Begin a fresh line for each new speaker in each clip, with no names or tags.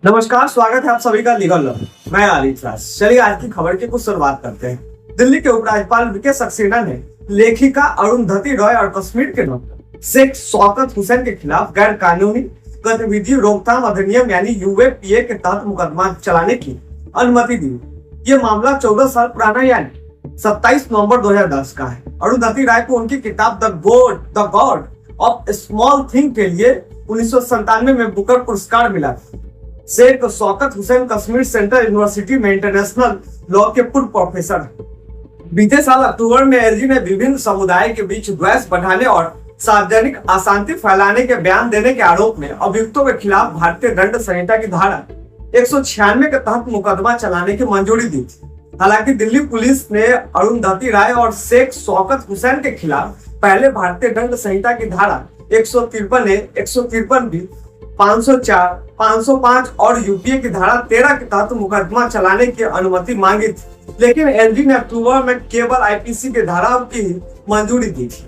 नमस्कार, स्वागत है आप सभी का लीगल लॉ। मैं आरिफ राज। चलिए आज की खबर की कुछ शुरुआत करते हैं। दिल्ली के उपराज्यपाल वीके सक्सेना ने लेखिका अरुंधति रॉय और कश्मीर के डॉक्टर शेख शौकत हुसैन के खिलाफ गैर कानूनी गतिविधि रोकथाम अधिनियम यानी यूएपीए के तहत मुकदमा चलाने की अनुमति दी। ये मामला 14 साल पुराना यानी 27 नवंबर 2010 का है। अरुंधति राय को उनकी किताब the God of small thing के लिए 1997 में बुकर पुरस्कार मिला था। शेख शौकत हुसैन कश्मीर सेंट्रल यूनिवर्सिटी में इंटरनेशनल लॉ के पूर्व प्रोफेसर हैं। बीते साल अक्टूबर में एलजी ने विभिन्न समुदाय के बीच द्वेष बढ़ाने और सार्वजनिक अशांति फैलाने के बयान देने के आरोप में अभियुक्तों के खिलाफ भारतीय दंड संहिता की धारा 196 के तहत मुकदमा चलाने की मंजूरी दी थी। हालांकि दिल्ली पुलिस ने अरुंधति राय और शेख शौकत हुसैन के खिलाफ पहले भारतीय दंड संहिता की धारा 153A, 153B, 504, 505 और यूपीए की धारा 13 के तहत मुकदमा चलाने की अनुमति मांगी थी, लेकिन एलजी ने अक्टूबर में केवल आईपीसी की धाराओं की मंजूरी दी थी।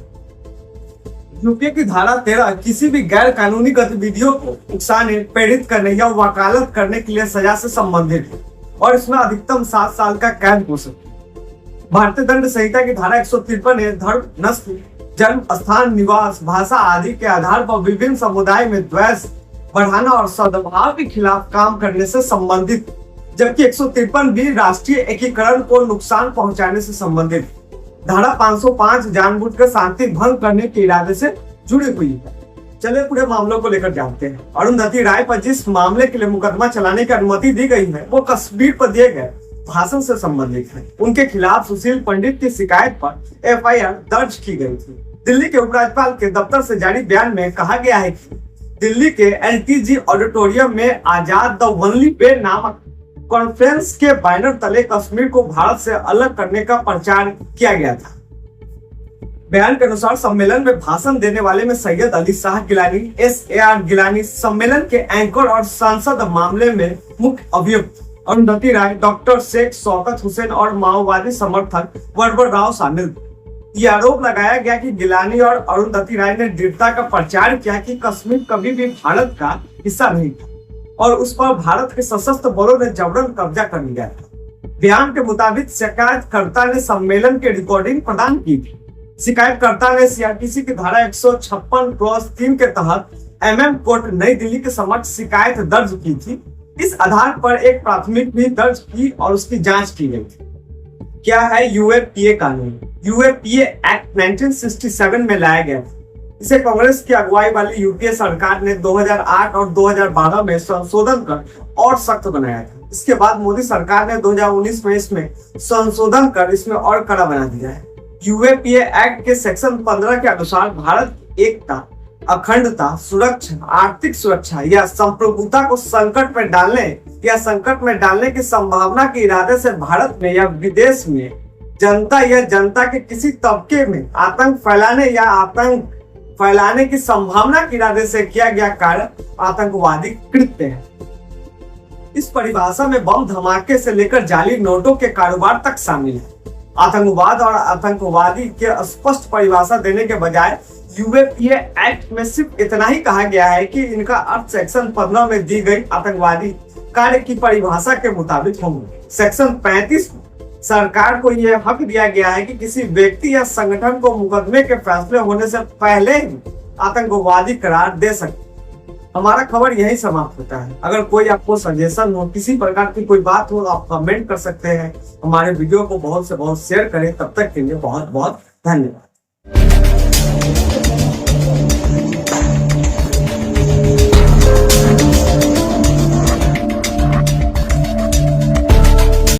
यूपीए की धारा 13 किसी भी गैर कानूनी गतिविधियों को उकसाने, प्रेरित करने या वकालत करने के लिए सजा से संबंधित है और इसमें अधिकतम 7 साल का कैद हो सकता है। भारतीय दंड संहिता की धारा 153 धर्म, नस्ल, जन्म स्थान, निवास, भाषा आदि के आधार पर विभिन्न समुदाय में द्वेष बढ़ाना और सद्भाव के खिलाफ काम करने से संबंधित, जबकि 153B राष्ट्रीय एकीकरण को नुकसान पहुंचाने से संबंधित। धारा 505 जानबूझकर शांति भंग करने के इरादे से जुड़ी हुई है। चलिए पूरे मामलों को लेकर जानते हैं। अरुंधति राय पर जिस मामले के लिए मुकदमा चलाने की अनुमति दी गई है वो कश्मीर पर दिए गए भाषण से संबंधित है। उनके खिलाफ सुशील पंडित की शिकायत पर एफआईआर दर्ज की गई थी। दिल्ली के उपराज्यपाल के दफ्तर से जारी बयान में कहा गया है कि दिल्ली के एलटीजी ऑडिटोरियम में आजाद द ओनली वे नामक कॉन्फ्रेंस के बैनर तले कश्मीर को भारत से अलग करने का प्रचार किया गया था। बयान के अनुसार सम्मेलन में भाषण देने वाले में सैयद अली शाह गिलानी, SAR गिलानी, सम्मेलन के एंकर और सांसद मामले में मुख्य अभियुक्त अरुंधति राय, डॉक्टर शेख शौकत हुसैन और माओवादी समर्थक वरवर राव शामिल थे। यह आरोप लगाया गया कि गिलानी और अरुंधति राय ने दृढ़ता का प्रचार किया कि कश्मीर कभी भी भारत का हिस्सा नहीं था और उस पर भारत के सशस्त्र बलों ने जबरन कब्जा कर लिया था। बयान के मुताबिक शिकायतकर्ता ने सम्मेलन की रिकॉर्डिंग प्रदान की थी। शिकायतकर्ता ने सीआरपीसी की धारा 156(3) के तहत MM कोर्ट नई दिल्ली के समक्ष शिकायत दर्ज की थी। इस आधार पर एक प्राथमिक भी दर्ज की और उसकी जांच की गई थी। क्या है यूएपीए कानून? यूएपीए एक्ट 1967 में लाया गया था। इसे कांग्रेस की अगुवाई वाली यूपीए सरकार ने 2008 और 2012 में संशोधन कर और सख्त बनाया था। इसके बाद मोदी सरकार ने 2019 में इसमें संशोधन कर इसमें और कड़ा बना दिया है। यूएपीए एक्ट के सेक्शन 15 के अनुसार भारत की एकता, अखंडता, सुरक्षा, आर्थिक सुरक्षा या संप्रभुता को संकट में डालने की संभावना के इरादे से भारत में या विदेश में जनता या जनता के किसी तबके में आतंक फैलाने की संभावना के इरादे से किया गया कार्य आतंकवादी कृत्य है। इस परिभाषा में बम धमाके से लेकर जाली नोटों के कारोबार तक शामिल है। आतंकवाद और आतंकवादी के स्पष्ट परिभाषा देने के बजाय यूएपीए एक्ट में सिर्फ इतना ही कहा गया है कि इनका अर्थ सेक्शन 15 में दी गई आतंकवादी कार्य की परिभाषा के मुताबिक होंगे। सेक्शन 35 सरकार को यह हक दिया गया है कि किसी व्यक्ति या संगठन को मुकदमे के फैसले होने से पहले ही आतंकवादी करार दे सकते। हमारा खबर यही समाप्त होता है। अगर कोई आपको सजेशन हो, किसी प्रकार की कोई बात हो, आप कमेंट कर सकते हैं। हमारे वीडियो को बहुत से बहुत शेयर करें। तब तक के लिए बहुत बहुत धन्यवाद।